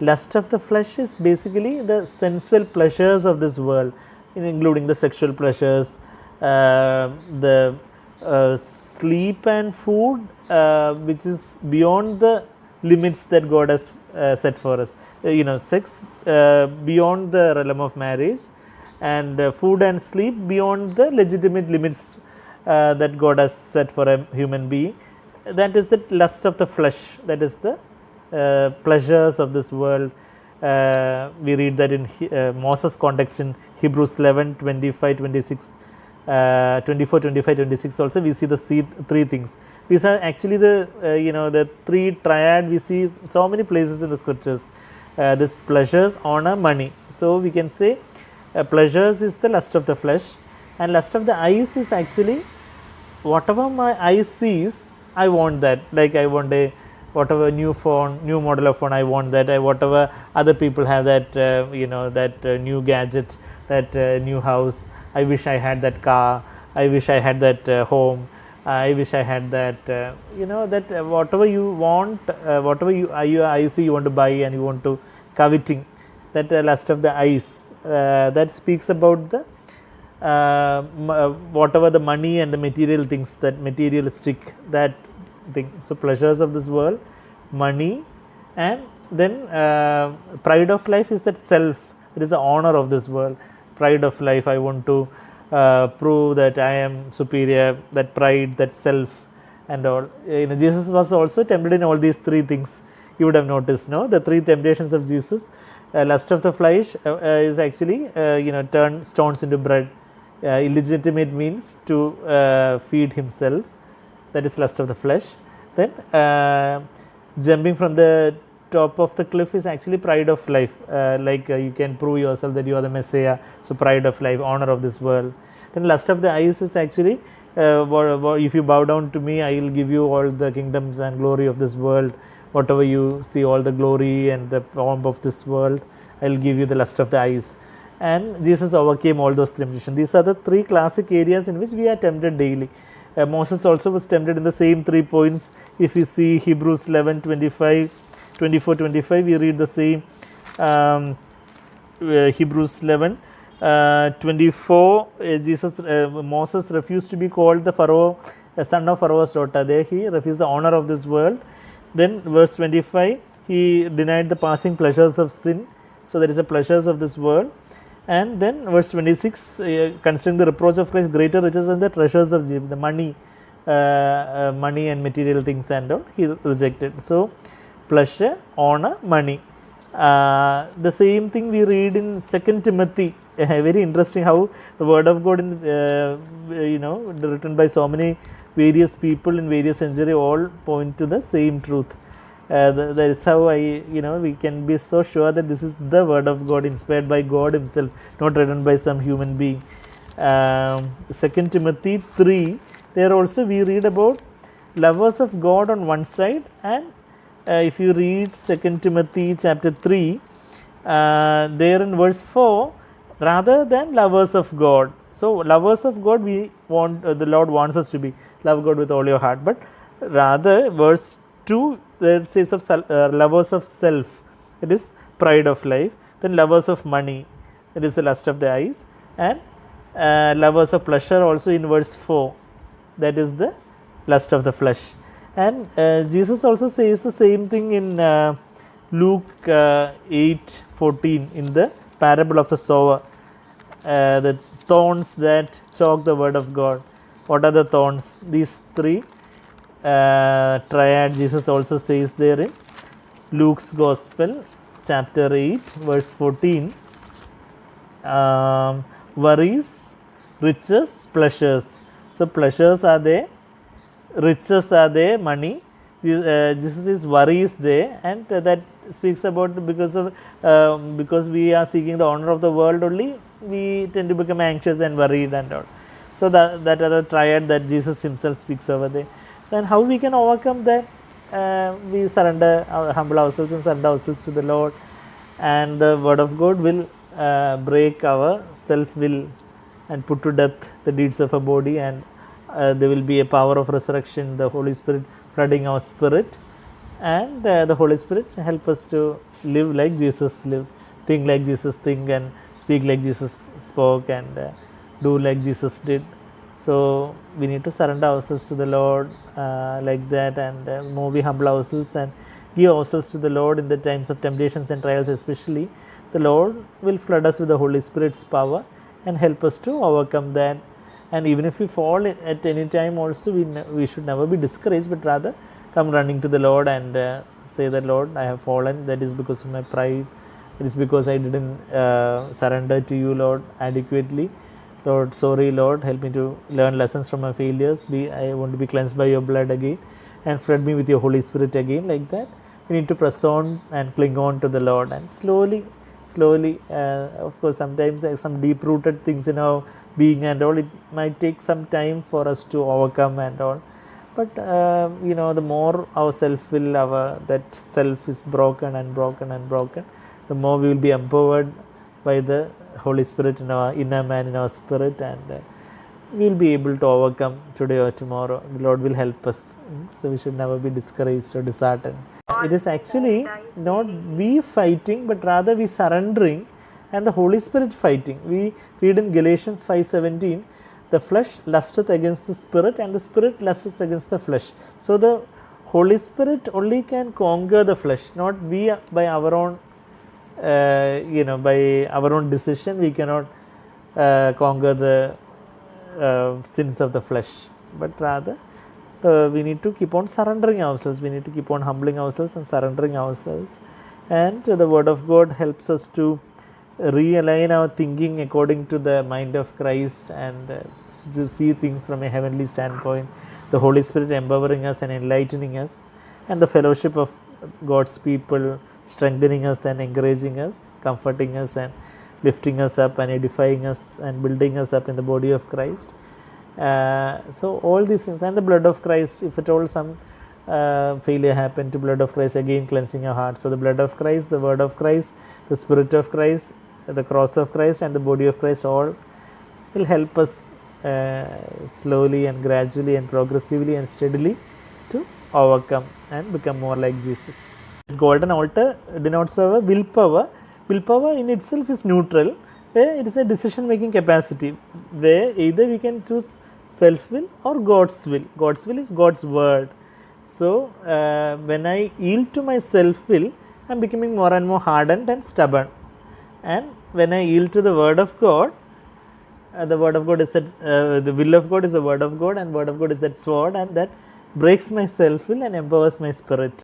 Lust of the flesh is basically the sensual pleasures of this world, including the sexual pleasures, the sleep and food, which is beyond the limits that God has set for us. Sex beyond the realm of marriage, and food and sleep beyond the legitimate limits that God has set for a human being. That is the lust of the flesh. That is the pleasures of this world. We read that in Moses' context in Hebrews 11, 25, 26, 24, 25, 26 also we see the three things. These are actually the the three triad we see so many places in the scriptures. This pleasures, honor, money. So we can say pleasures is the lust of the flesh, and lust of the eyes is actually whatever my eye sees, I want that. Like I want a whatever new phone, new model of phone, I want that. Whatever other people have that that new gadget, that new house, I wish I had that car, I wish I had that home, I wish I had that that whatever you want, whatever I see you want to buy and you want to coveting, that lust of the eyes, that speaks about the whatever the money and the material things, that materialistic, that thing. So pleasures of this world, money, and then pride of life is that self. It is the honor of this world. Pride of life, I want to prove that I am superior, that pride, that self and all. Jesus was also tempted in all these three things. You would have noticed, no? The three temptations of Jesus. Lust of the flesh is actually turn stones into bread. Illegitimate means to feed himself, that is lust of the flesh. Then jumping from the top of the cliff is actually pride of life, you can prove yourself that you are the Messiah, so pride of life, honor of this world. Then lust of the eyes is actually if you bow down to me, I will give you all the kingdoms and glory of this world. Whatever you see, all the glory and the pomp of this world, I will give you the lust of the eyes. And Jesus overcame all those temptations. These are the three classic areas in which we are tempted daily. Moses also was tempted in the same 3 points. If you see Hebrews 11, 25, 24, 25, we read the same. Hebrews 11, 24, Moses refused to be called the Pharaoh, son of Pharaoh's daughter. There he refused the honor of this world. Then verse 25, he denied the passing pleasures of sin. So there is the pleasures of this world. And then verse 26, considering the reproach of Christ greater riches than the treasures of Egypt, the money and material things and all, he rejected. So pleasure, honor, money. The same thing we read in 2 Timothy. Very interesting how the word of God written by so many various people in various centuries all point to the same truth. That is how we can be so sure that this is the word of God, inspired by God himself, not written by some human being. 2 Timothy 3, there also we read about lovers of God on one side, and if you read 2 Timothy chapter 3, there in verse 4, rather than lovers of God. So lovers of God, we want the Lord wants us to be, love God with all your heart, but rather verse 2, there says of lovers of self, it is pride of life. Then lovers of money, it is the lust of the eyes. And lovers of pleasure also in verse 4, that is the lust of the flesh. And Jesus also says the same thing in Luke 8:14 in the parable of the sower, the thorns that choke the word of God. What are the thorns? These three triad Jesus also says there in Luke's Gospel chapter 8 verse 14, worries, riches, pleasures. So pleasures are there, riches are there, money. Jesus is worries there, and that speaks about because we are seeking the honor of the world only, we tend to become anxious and worried and all. So that other triad that Jesus himself speaks over there. So, and how we can overcome that? We surrender, humble ourselves and surrender ourselves to the Lord, and the word of God will break our self-will and put to death the deeds of a body, and there will be a power of resurrection, the Holy Spirit flooding our spirit, and the Holy Spirit help us to live like Jesus lived, think like Jesus think, and speak like Jesus spoke, and do like Jesus did. So we need to surrender ourselves to the Lord like that, and more we humble ourselves and give ourselves to the Lord in the times of temptations and trials especially. The Lord will flood us with the Holy Spirit's power and help us to overcome that. And even if we fall at any time also, we should never be discouraged, but rather come running to the Lord and say that, Lord, I have fallen, that is because of my pride, it is because I didn't surrender to you, Lord, adequately. Lord, sorry, Lord, help me to learn lessons from my failures. I want to be cleansed by your blood again, and flood me with your Holy Spirit again, like that. We need to press on and cling on to the Lord, and slowly, of course, sometimes some deep-rooted things in our being and all, it might take some time for us to overcome and all. But the more our self-will, that self is broken and broken and broken, the more we will be empowered by the Holy Spirit in our inner man, in our spirit, and we will be able to overcome today or tomorrow. The Lord will help us. So we should never be discouraged or disheartened. It is actually not we fighting, but rather we surrendering and the Holy Spirit fighting. We read in Galatians 5:17, the flesh lusteth against the spirit, and the spirit lusteth against the flesh. So the Holy Spirit only can conquer the flesh, not we by our own by our own decision. We cannot conquer the sins of the flesh, but rather we need to keep on surrendering ourselves. We need to keep on humbling ourselves and surrendering ourselves, and the Word of God helps us to realign our thinking according to the mind of Christ, and to see things from a heavenly standpoint. The Holy Spirit empowering us and enlightening us, and the fellowship of God's people strengthening us and encouraging us, comforting us and lifting us up and edifying us and building us up in the body of Christ. So all these things, and the blood of Christ, if at all some failure happened, to blood of Christ again cleansing our hearts. So the blood of Christ, the word of Christ, the Spirit of Christ, the cross of Christ, and the body of Christ, all will help us slowly and gradually and progressively and steadily to overcome and become more like Jesus. Golden altar denotes our willpower. Willpower in itself is neutral, where it is a decision making capacity, where either we can choose self will or God's will. God's will is God's word. So when I yield to my self will, I am becoming more and more hardened and stubborn. And when I yield to the word of God, the word of God is that the will of God is the word of God, and word of God is that sword, and that breaks my self will and empowers my spirit.